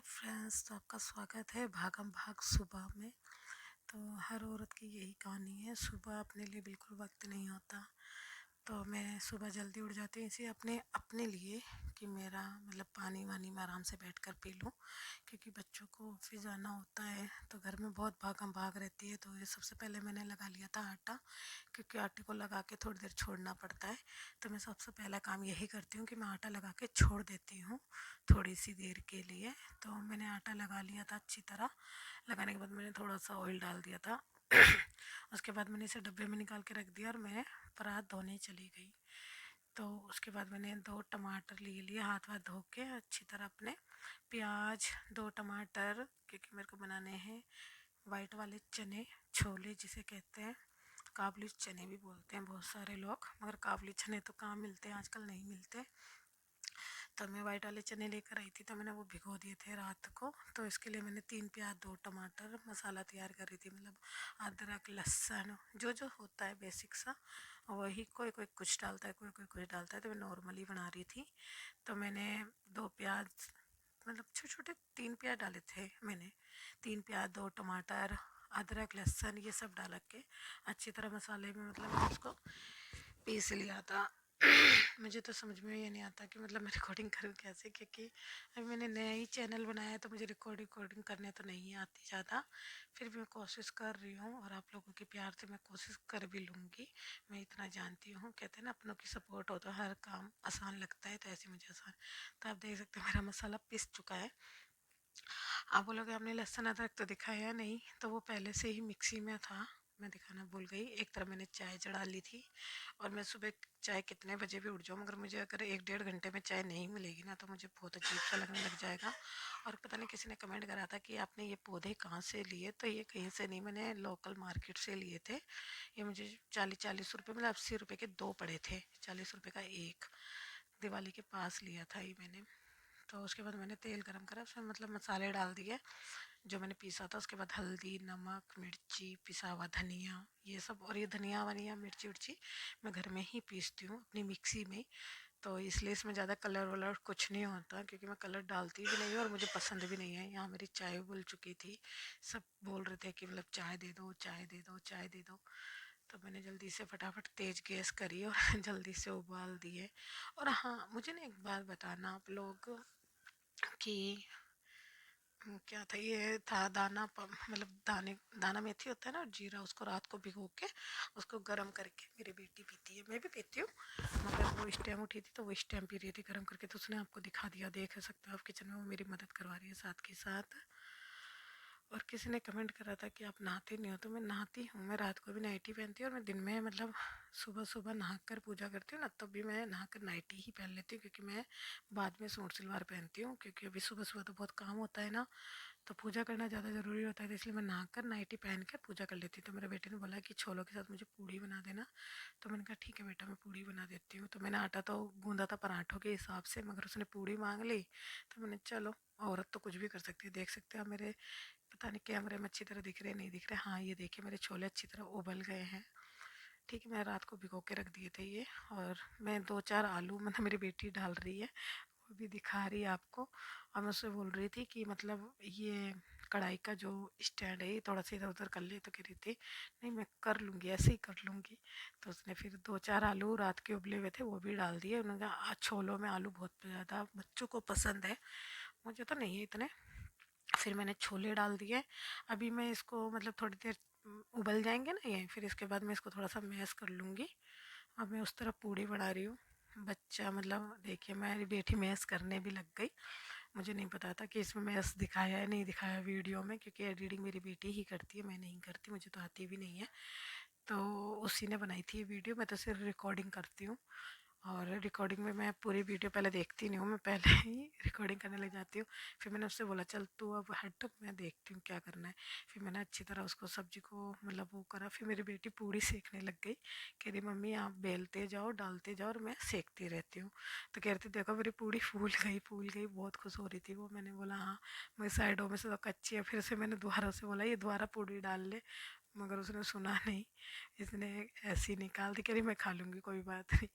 Friends, तो आपका स्वागत है भागम भाग सुबह में। तो हर औरत की यही कहानी है, सुबह अपने लिए बिल्कुल वक्त नहीं होता। तो मैं सुबह जल्दी उठ जाती हूँ इसे अपने अपने लिए कि मेरा मतलब पानी वानी मैं आराम से बैठ कर पी लूँ, क्योंकि बच्चों को ऑफिस जाना होता है तो घर में बहुत भागम भाग रहती है। तो ये सबसे पहले मैंने लगा लिया था आटा, क्योंकि आटे को लगा के थोड़ी देर छोड़ना पड़ता है। तो मैं सबसे पहला काम यही करती हूँ कि मैं आटा लगा के छोड़ देती हूँ थोड़ी सी देर के लिए। तो मैंने आटा लगा लिया था अच्छी तरह। लगाने के बाद मैंने थोड़ा सा ऑयल डाल दिया था। उसके बाद मैंने इसे डब्बे में निकाल के रख दिया और मैं परात धोने चली गई। तो उसके बाद मैंने 2 टमाटर ले लिए, हाथ वाथ धो के अच्छी तरह अपने। प्याज, 2 टमाटर, क्योंकि मेरे को बनाने हैं वाइट वाले चने, छोले जिसे कहते हैं। काबुली चने भी बोलते हैं बहुत सारे लोग, मगर काबुली चने तो कहाँ मिलते हैं आजकल, नहीं मिलते। तब मैं वाइट वाले चने लेकर आई थी, तो मैंने वो भिगो दिए थे रात को। तो इसके लिए मैंने 3 प्याज, 2 टमाटर, मसाला तैयार कर रही थी, मतलब अदरक लहसुन जो जो होता है बेसिक सा, वही। कोई कोई कुछ डालता है, कोई कोई कुछ डालता है, तो मैं नॉर्मली बना रही थी। तो मैंने 2 प्याज, मतलब छोटे छोटे 3 प्याज डाले थे मैंने। 3 प्याज, 2 टमाटर, अदरक लहसुन, ये सब डाल के अच्छी तरह मसाले में मतलब मैंने उसको पीस लिया था। मुझे तो समझ में ये नहीं आता कि मतलब मैं रिकॉर्डिंग करूँ कैसे, क्योंकि अभी मैंने नया ही चैनल बनाया है, तो मुझे रिकॉर्डिंग करने तो नहीं आती ज़्यादा। फिर भी मैं कोशिश कर रही हूँ और आप लोगों के प्यार से मैं कोशिश कर भी लूँगी। मैं इतना जानती हूँ, कहते हैं ना अपनों की सपोर्ट हो तो हर काम आसान लगता है, तो ऐसे मुझे आसान। तो आप देख सकते हैं मेरा मसाला पिस चुका है। आप बोलोगे आपने लहसुन अदरक तो दिखाया नहीं, तो वो पहले से ही मिक्सी में था, मैं दिखाना भूल गई। एक तरफ मैंने चाय चढ़ा ली थी, और मैं सुबह चाय कितने बजे भी उठ जाऊँ, मगर मुझे अगर 1 डेढ़ घंटे में चाय नहीं मिलेगी ना, तो मुझे बहुत अजीब सा लगने लग जाएगा। और पता नहीं किसी ने कमेंट करा था कि आपने ये पौधे कहाँ से लिए, तो ये कहीं से नहीं, मैंने लोकल मार्केट से लिए थे। ये मुझे 40-40 रुपये, मतलब 80 रुपये के 2 पड़े थे, 40 रुपये का एक। दिवाली के पास लिया था ये मैंने। तो उसके बाद मैंने तेल गरम करा, उसमें मतलब मसाले डाल दिए जो मैंने पीसा था। उसके बाद हल्दी, नमक, मिर्ची, पिसा हुआ धनिया, ये सब। और ये धनिया वनिया मिर्ची उर्ची मैं घर में ही पीसती हूँ अपनी मिक्सी में। तो इसलिए इसमें ज़्यादा कलर वलर कुछ नहीं होता, क्योंकि मैं कलर डालती भी नहीं हूँ और मुझे पसंद भी नहीं है। यहाँ मेरी चाय उबल चुकी थी, सब बोल रहे थे कि मतलब चाय दे दो, चाय दे दो, चाय दे दो। तो मैंने जल्दी से फटाफट तेज़ गैस करी और जल्दी से उबाल दिए। और हाँ, मुझे ना एक बात बताना आप लोग कि क्या था, ये था दाना मतलब दाना मेथी होता है ना, जीरा, उसको रात को भिगो के उसको गर्म करके मेरी बेटी पीती है, मैं भी पीती हूँ। मगर वो इस टाइम उठी थी तो वो इस टाइम पी रही थी गर्म करके, तो उसने आपको दिखा दिया, देख सकते हो आप किचन में वो मेरी मदद करवा रही है साथ के साथ। और किसी ने कमेंट करा था कि आप नहाते नहीं हो, तो मैं नहाती हूँ। मैं रात को भी नाइटी पहनती हूँ, और मैं दिन में मतलब सुबह सुबह नहा कर पूजा करती हूँ ना, तब भी मैं नहा कर नाइटी ही पहन लेती हूँ, क्योंकि मैं बाद में सूट सलवार पहनती हूँ, क्योंकि अभी सुबह सुबह तो बहुत काम होता है ना, तो पूजा करना ज़्यादा ज़रूरी होता है। तो इसलिए मैं नहाकर नाइटी पहन कर पूजा कर लेती हूँ। तो मेरे बेटे ने बोला कि छोलों के साथ मुझे पूड़ी बना देना, तो मैंने कहा ठीक है बेटा, मैं पूड़ी बना देती हूँ। तो मैंने आटा तो गूंदा था पराठों के हिसाब से, मगर उसने पूड़ी मांग ली, तो मैंने चलो, औरत तो कुछ भी कर सकती है। देख सकते हैं आप मेरे, पता नहीं कैमरे में अच्छी तरह दिख रहे नहीं दिख रहे, हाँ ये देखिए मेरे छोले अच्छी तरह उबल गए हैं। ठीक है, मैं रात को भिगो के रख दिए थे ये। और मैं 2-4 आलू, मतलब मेरी बेटी डाल रही है, वो भी दिखा रही है आपको। और मैं उससे बोल रही थी कि मतलब ये कढ़ाई का जो स्टैंड है ये थोड़ा सा इधर उधर कर ले, तो कह रही थी नहीं मैं कर लूँगी, ऐसे ही कर लूँगी। तो उसने फिर 2-4 आलू रात के उबले हुए थे वो भी डाल दिए। उन्होंने कहा छोलों में आलू बहुत ज़्यादा बच्चों को पसंद है, मुझे तो नहीं है इतने। फिर मैंने छोले डाल दिए। अभी मैं इसको मतलब थोड़ी देर उबल जाएंगे ना ये, फिर इसके बाद मैं इसको थोड़ा सा मैश कर लूँगी। अब मैं उस तरफ पूड़ी बना रही हूँ। बच्चा मतलब देखिए मेरी बेटी मैश करने भी लग गई। मुझे नहीं पता था कि इसमें मैश दिखाया है नहीं दिखाया वीडियो में, क्योंकि एडिटिंग मेरी बेटी ही करती है, मैं नहीं करती, मुझे तो आती भी नहीं है। तो उसी ने बनाई थी ये वीडियो, मैं तो सिर्फ रिकॉर्डिंग करती हूँ। और रिकॉर्डिंग में मैं पूरी वीडियो पहले देखती नहीं हूँ, मैं पहले ही रिकॉर्डिंग करने लग जाती हूँ। फिर मैंने उससे बोला चल तू अब हट, मैं देखती हूँ क्या करना है। फिर मैंने अच्छी तरह उसको सब्जी को मतलब वो करा। फिर मेरी बेटी पूड़ी सेकने लग गई, कह रही मम्मी आप बेलते जाओ डालते जाओ और मैं सेकती रहती हूँ। तो कह रही थी देखो मेरी पूड़ी फूल गई फूल गई, बहुत खुश हो रही थी वो। मैंने बोला हाँ, मेरी साइडों में से तो कच्ची है। फिर से मैंने दोबारा से बोला ये दोबारा पूड़ी डाल ले। मगर उसने सुना नहीं। इसने ऐसी निकाल दी, कह रही मैं खा लूँगी, कोई बात नहीं।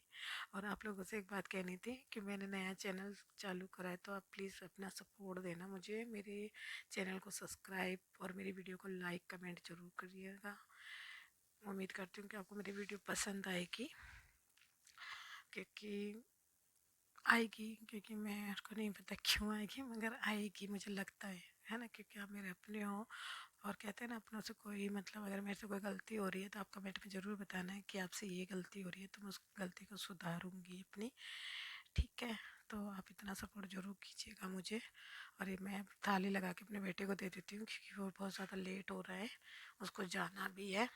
और आप लोगों से एक बात कहनी थी कि मैंने नया चैनल चालू करा है, तो आप प्लीज़ अपना सपोर्ट देना मुझे, मेरे चैनल को सब्सक्राइब और मेरी वीडियो को लाइक कमेंट ज़रूर करिएगा। उम्मीद करती हूँ कि आपको मेरी वीडियो पसंद आएगी, क्योंकि आएगी, क्योंकि मेरे को नहीं पता क्यों आएगी, मगर आएगी मुझे लगता है ना, क्योंकि आप मेरे अपने हो। और कहते हैं ना, अपनों से कोई मतलब अगर मेरे से कोई गलती हो रही है तो आप कमेंट में ज़रूर बताना है कि आपसे ये गलती हो रही है, तो मैं उस गलती को सुधारूँगी अपनी। ठीक है, तो आप इतना सपोर्ट ज़रूर कीजिएगा मुझे। और ये मैं थाली लगा के अपने बेटे को दे देती हूँ, क्योंकि वो बहुत ज़्यादा लेट हो रहा है, उसको जाना भी है,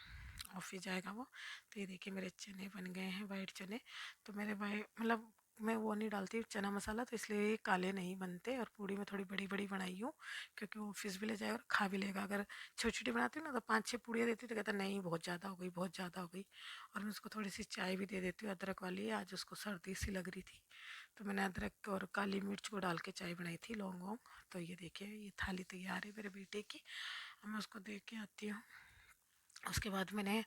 ऑफिस जाएगा वो। तो ये देखिए मेरे चने बन गए हैं, वाइट चने। तो मेरे भाई मतलब मैं वो नहीं डालती चना मसाला, तो इसलिए ये काले नहीं बनते। और पूड़ी में थोड़ी बड़ी बड़ी बनाई हूँ, क्योंकि वो ऑफिस भी ले जाएगा और खा भी लेगा। अगर छोटी छोटी बनाती हूँ ना, तो 5-6 पूड़ियाँ देती, तो कहता नहीं बहुत ज़्यादा हो गई, बहुत ज़्यादा हो गई। और मैं उसको थोड़ी सी चाय भी दे देती हूँ, अदरक वाली। आज उसको सर्दी सी लग रही थी, तो मैंने अदरक और काली मिर्च को डाल के चाय बनाई थी, लौंग वोंग। तो ये देखिए ये थाली तैयार है मेरे बेटे की। अब मैं उसको दे के आती हूँ। उसके बाद मैंने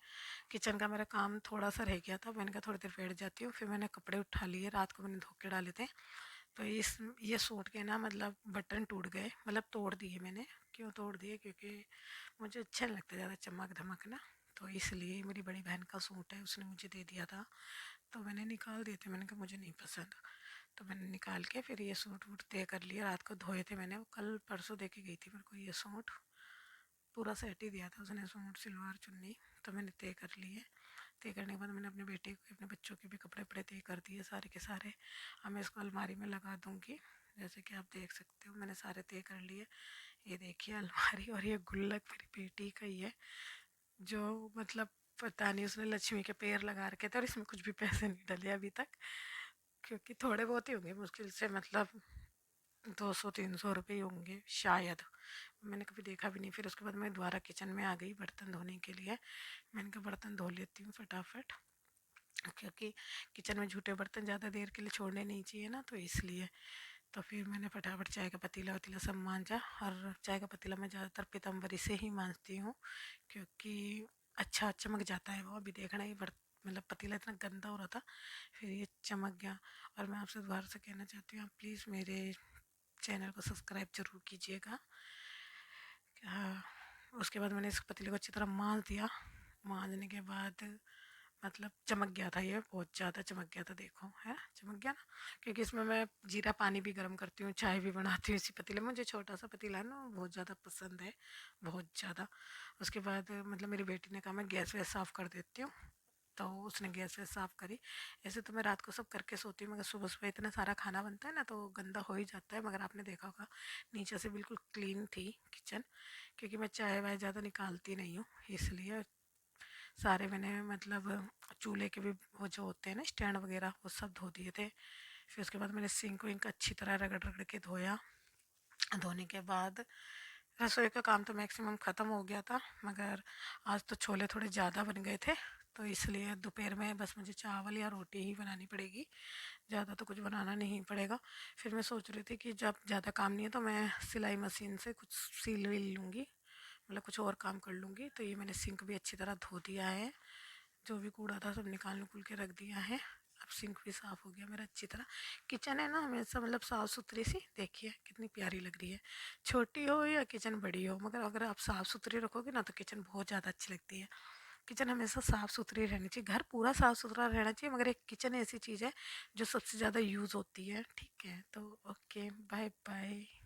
किचन का मेरा काम थोड़ा सा रह गया था, मैंने कहा थोड़ी देर बैठ जाती हूँ। फिर मैंने कपड़े उठा लिए, रात को मैंने धो के डाले थे। तो ये सूट के ना मतलब बटन टूट गए, मतलब तोड़ दिए मैंने। क्यों तोड़ दिए? क्योंकि मुझे अच्छा नहीं लगता ज़्यादा चमक धमक ना, तो इसलिए। मेरी बड़ी बहन का सूट है, उसने मुझे दे दिया था, तो मैंने निकाल दिए थे। मैंने कहा मुझे नहीं पसंद, तो मैंने निकाल के फिर ये सूट वूट तय कर लिया। रात को धोए थे मैंने, वो कल परसों दे के गई थी मेरे को ये सूट। पूरा सेट ही दिया था उसने, सूट सलवार चुन्नी। तो मैंने तय कर लिए। तय करने के बाद मैंने अपने बेटे को, अपने बच्चों के भी कपड़े वपड़े तय कर दिए सारे के सारे। अब मैं इसको अलमारी में लगा दूँगी। जैसे कि आप देख सकते हो मैंने सारे तय कर लिए। ये देखिए अलमारी। और ये गुल्लक मेरी बेटी का ही है, जो मतलब पता नहीं उसने लक्ष्मी के पैर लगा रखे थे, और इसमें कुछ भी पैसे नहीं डले अभी तक, क्योंकि थोड़े बहुत ही होंगे मुश्किल से, मतलब 200-300 रुपये होंगे शायद। मैंने कभी देखा भी नहीं। फिर उसके बाद मैं दोबारा किचन में आ गई बर्तन धोने के लिए। मैंने कहा बर्तन धो लेती हूँ फटाफट, क्योंकि किचन में झूठे बर्तन ज़्यादा देर के लिए छोड़ने नहीं चाहिए ना, तो इसलिए। तो फिर मैंने फटाफट चाय का पतीला वतीला सब मांजा। और चाय का पतीला मैं ज़्यादातर पीतम्बरी से ही मांजती हूँ, क्योंकि अच्छा चमक जाता है वो। अभी देखना ही मतलब पतीला इतना गंदा हो रहा था, फिर ये चमक गया। और मैं आपसे दोबारा से कहना चाहती हूँ, आप प्लीज़ मेरे चैनल को सब्सक्राइब ज़रूर कीजिएगा। हाँ, उसके बाद मैंने इस पतीले को अच्छी तरह मांज दिया। मांजने के बाद मतलब चमक गया था, ये बहुत ज़्यादा चमक गया था, देखो है चमक गया ना। क्योंकि इसमें मैं जीरा पानी भी गर्म करती हूँ, चाय भी बनाती हूँ इसी पतीले में। मुझे छोटा सा पतीला है ना, वो बहुत ज़्यादा पसंद है, बहुत ज़्यादा। उसके बाद मतलब मेरी बेटी ने कहा मैं गैस वैस साफ़ कर देती हूँ, तो उसने गैस वैस साफ़ करी। ऐसे तो मैं रात को सब करके सोती हूँ, मगर सुबह सुबह इतना सारा खाना बनता है ना, तो गंदा हो ही जाता है। मगर आपने देखा होगा नीचे से बिल्कुल क्लीन थी किचन, क्योंकि मैं चाय वाय ज़्यादा निकालती नहीं हूँ, इसलिए। सारे मैंने मतलब चूल्हे के भी वो जो होते हैं ना स्टैंड वगैरह, वो सब धो दिए थे। फिर उसके बाद मैंने सिंक विंक अच्छी तरह रगड़ रगड़ के धोया। धोने के बाद रसोई का काम तो मैक्सिमम ख़त्म हो गया था, मगर आज तो छोले थोड़े ज़्यादा बन गए थे, तो इसलिए दोपहर में बस मुझे चावल या रोटी ही बनानी पड़ेगी, ज़्यादा तो कुछ बनाना नहीं पड़ेगा। फिर मैं सोच रही थी कि जब ज़्यादा काम नहीं है तो मैं सिलाई मशीन से कुछ सिल विल लूँगी, मतलब कुछ और काम कर लूँगी। तो ये मैंने सिंक भी अच्छी तरह धो दिया है, जो भी कूड़ा था सब निकाल निकुल के रख दिया है। अब सिंक भी साफ़ हो गया मेरा अच्छी तरह। किचन है ना हमेशा मतलब साफ़ सुथरी सी, देखिए कितनी प्यारी लग रही है। छोटी हो या किचन बड़ी हो, मगर अगर आप साफ़ सुथरी रखोगे ना, तो किचन बहुत ज़्यादा अच्छी लगती है। किचन हमेशा साफ़ सुथरी रहनी चाहिए, घर पूरा साफ़ सुथरा रहना चाहिए, मगर एक किचन ऐसी चीज़ है जो सबसे ज़्यादा यूज़ होती है। ठीक है, तो ओके, बाय बाय।